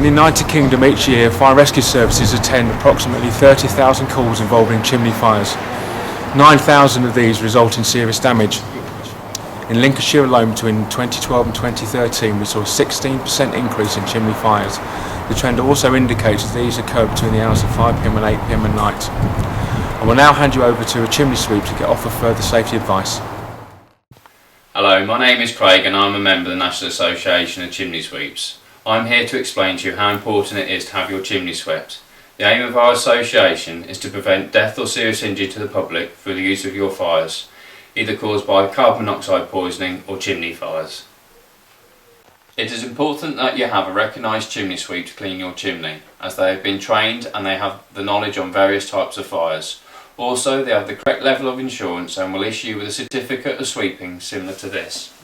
In the United Kingdom each year, fire rescue services attend approximately 30,000 calls involving chimney fires. 9,000 of these result in serious damage. In Lincolnshire alone, between 2012 and 2013, we saw a 16% increase in chimney fires. The trend also indicates that these occur between the hours of 5 p.m. and 8 p.m. at night. I will now hand you over to a chimney sweep to get offer further safety advice. Hello, my name is Craig and I'm a member of the National Association of Chimney Sweeps. I'm here to explain to you how important it is to have your chimney swept. The aim of our association is to prevent death or serious injury to the public through the use of your fires, either caused by carbon monoxide poisoning or chimney fires. It is important that you have a recognised chimney sweep to clean your chimney, as they have been trained and they have the knowledge on various types of fires. Also, they have the correct level of insurance and will issue you with a certificate of sweeping similar to this.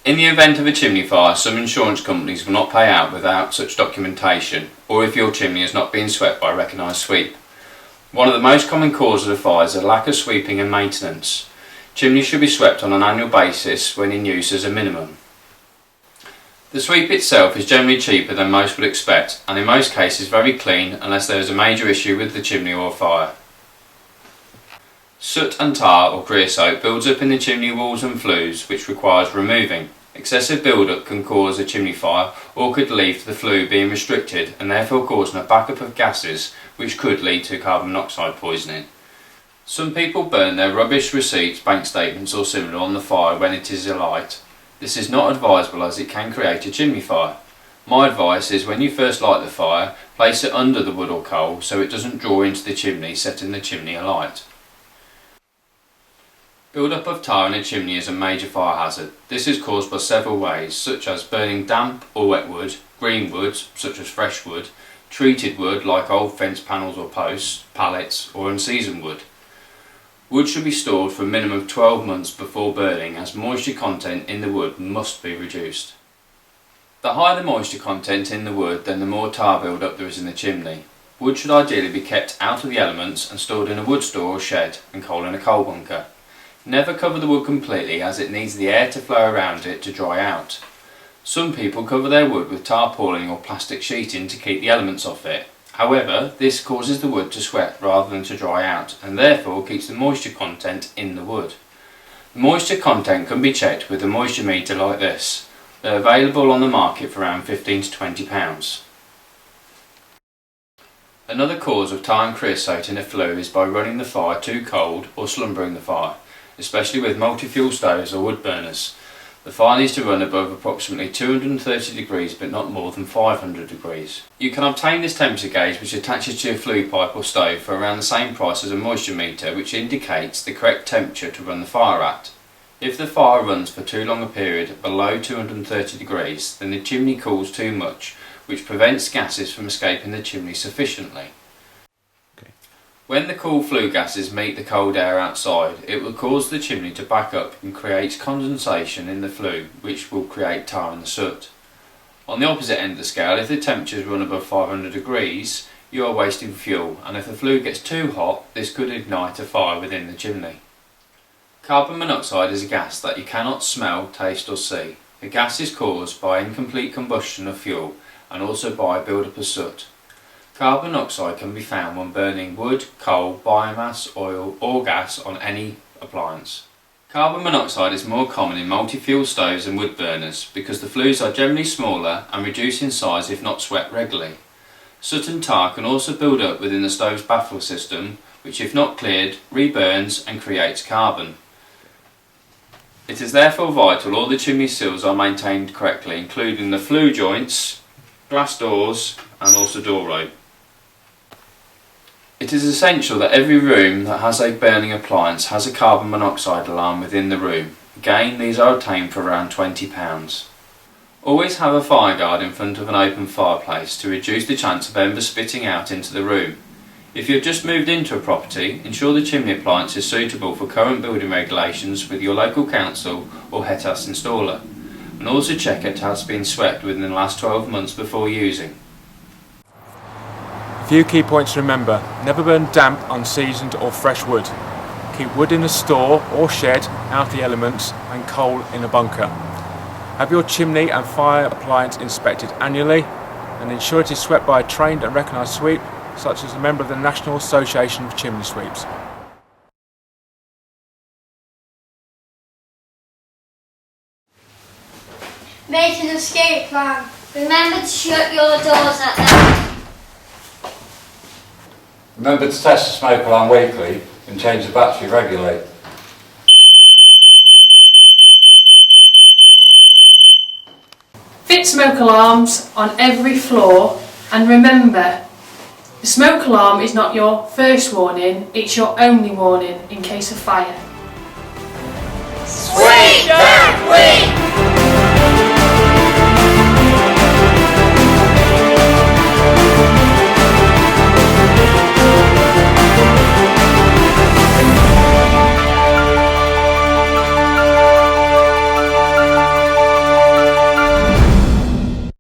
In the event of a chimney fire, some insurance companies will not pay out without such documentation, or if your chimney has not been swept by a recognised sweep. One of the most common causes of fires is a lack of sweeping and maintenance. Chimneys should be swept on an annual basis when in use as a minimum. The sweep itself is generally cheaper than most would expect, and in most cases very clean unless there is a major issue with the chimney or fire. Soot and tar or creosote builds up in the chimney walls and flues, which requires removing. Excessive build-up can cause a chimney fire or could lead to the flue being restricted and therefore causing a backup of gases which could lead to carbon monoxide poisoning. Some people burn their rubbish receipts, bank statements or similar on the fire when it is alight. This is not advisable as it can create a chimney fire. My advice is when you first light the fire, place it under the wood or coal so it doesn't draw into the chimney, setting the chimney alight. Build-up of tar in a chimney is a major fire hazard. This is caused by several ways, such as burning damp or wet wood, green woods such as fresh wood, treated wood like old fence panels or posts, pallets or unseasoned wood. Wood should be stored for a minimum of 12 months before burning, as moisture content in the wood must be reduced. The higher the moisture content in the wood, then the more tar build-up there is in the chimney. Wood should ideally be kept out of the elements and stored in a wood store or shed, and coal in a coal bunker. Never cover the wood completely, as it needs the air to flow around it to dry out. Some people cover their wood with tarpaulin or plastic sheeting to keep the elements off it. However, this causes the wood to sweat rather than to dry out, and therefore keeps the moisture content in the wood. The moisture content can be checked with a moisture meter like this. They're available on the market for around £15 to £20. Another cause of tar and creosote in a flue is by running the fire too cold or slumbering the fire, especially with multi-fuel stoves or wood burners. The fire needs to run above approximately 230 degrees but not more than 500 degrees. You can obtain this temperature gauge which attaches to your flue pipe or stove for around the same price as a moisture meter, which indicates the correct temperature to run the fire at. If the fire runs for too long a period below 230 degrees, then the chimney cools too much, which prevents gases from escaping the chimney sufficiently. When the cool flue gases meet the cold air outside, it will cause the chimney to back up and create condensation in the flue, which will create tar and soot. On the opposite end of the scale, if the temperatures run above 500 degrees, you are wasting fuel, and if the flue gets too hot, this could ignite a fire within the chimney. Carbon monoxide is a gas that you cannot smell, taste or see. The gas is caused by incomplete combustion of fuel and also by build-up of soot. Carbon monoxide can be found when burning wood, coal, biomass, oil or gas on any appliance. Carbon monoxide is more common in multi-fuel stoves and wood burners because the flues are generally smaller and reduce in size if not swept regularly. Soot and tar can also build up within the stove's baffle system, which if not cleared, reburns and creates carbon. It is therefore vital all the chimney sills are maintained correctly, including the flue joints, glass doors and also door rope. It is essential that every room that has a burning appliance has a carbon monoxide alarm within the room. Again, these are obtained for around £20. Always have a fire guard in front of an open fireplace to reduce the chance of embers spitting out into the room. If you have just moved into a property, ensure the chimney appliance is suitable for current building regulations with your local council or HETAS installer, and also check it has been swept within the last 12 months before using. A few key points to remember: never burn damp, unseasoned or fresh wood. Keep wood in a store or shed out of the elements and coal in a bunker. Have your chimney and fire appliance inspected annually and ensure it is swept by a trained and recognised sweep, such as a member of the National Association of Chimney Sweeps. Make an escape plan. Remember to shut your doors at night. Remember to test the smoke alarm weekly and change the battery regularly. Fit smoke alarms on every floor, and remember, the smoke alarm is not your first warning, it's your only warning in case of fire. Sweet!